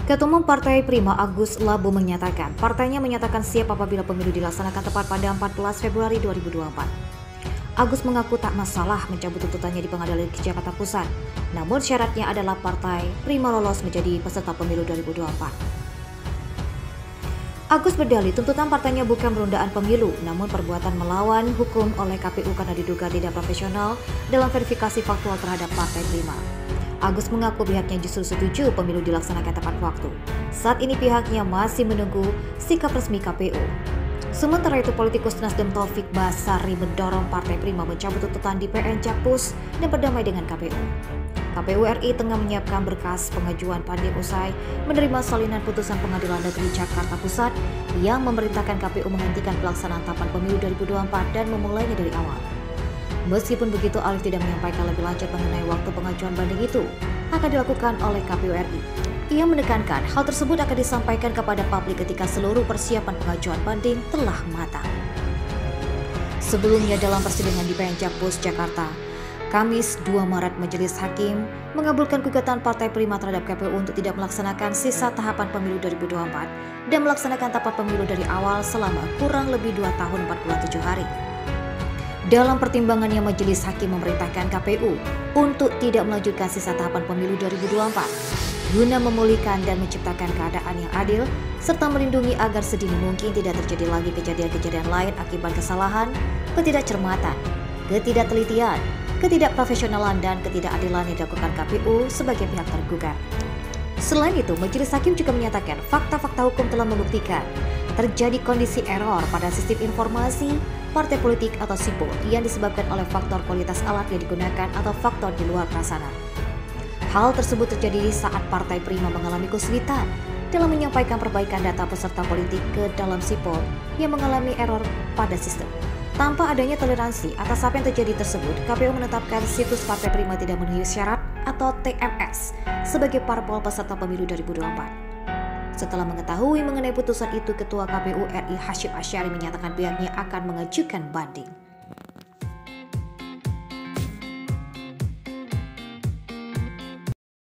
Ketua Umum Partai Prima Agus Labu menyatakan, partainya menyatakan siap apabila pemilu dilaksanakan tepat pada 14 Februari 2024. Agus mengaku tak masalah mencabut tuntutannya di Pengadilan Negeri Jakarta Pusat, namun syaratnya adalah Partai Prima lolos menjadi peserta pemilu 2024. Agus berdalih tuntutan partainya bukan penundaan pemilu, namun perbuatan melawan hukum oleh KPU karena diduga tidak profesional dalam verifikasi faktual terhadap Partai Prima. Agus mengaku pihaknya justru setuju pemilu dilaksanakan tepat waktu. Saat ini pihaknya masih menunggu sikap resmi KPU. Sementara itu, politikus Nasdem Taufik Basari mendorong Partai Prima mencabut tuntutan di PN Jakpus dan berdamai dengan KPU. KPU RI tengah menyiapkan berkas pengajuan banding usai menerima salinan putusan Pengadilan Negeri Jakarta Pusat yang memerintahkan KPU menghentikan pelaksanaan tahapan pemilu 2024 dan memulainya dari awal. Meskipun begitu, Alif tidak menyampaikan lebih lanjut mengenai waktu pengajuan banding itu akan dilakukan oleh KPU RI. Ia menekankan hal tersebut akan disampaikan kepada publik ketika seluruh persiapan pengajuan banding telah matang. Sebelumnya dalam persidangan di PN Jakpus Jakarta, Kamis 2 Maret Majelis Hakim mengabulkan gugatan Partai Prima terhadap KPU untuk tidak melaksanakan sisa tahapan pemilu 2024 dan melaksanakan tahapan pemilu dari awal selama kurang lebih 2 tahun 47 hari. Dalam pertimbangannya, Majelis Hakim memerintahkan KPU untuk tidak melanjutkan sisa tahapan pemilu 2024 guna memulihkan dan menciptakan keadaan yang adil serta melindungi agar sedini mungkin tidak terjadi lagi kejadian-kejadian lain akibat kesalahan, ketidakcermatan, ketidaktelitian, ketidakprofesionalan dan ketidakadilan yang dilakukan KPU sebagai pihak tergugat. Selain itu, Majelis Hakim juga menyatakan fakta-fakta hukum telah membuktikan terjadi kondisi error pada sistem informasi partai politik atau SIPO yang disebabkan oleh faktor kualitas alat yang digunakan atau faktor di luar prasarana. Hal tersebut terjadi saat Partai Prima mengalami kesulitan dalam menyampaikan perbaikan data peserta politik ke dalam SIPO yang mengalami error pada sistem. Tanpa adanya toleransi atas apa yang terjadi tersebut, KPU menetapkan situs Partai Prima tidak memenuhi syarat atau TMS sebagai parpol peserta pemilu 2024. Setelah mengetahui mengenai putusan itu, Ketua KPU RI Hasyim Asyari menyatakan pihaknya akan mengajukan banding.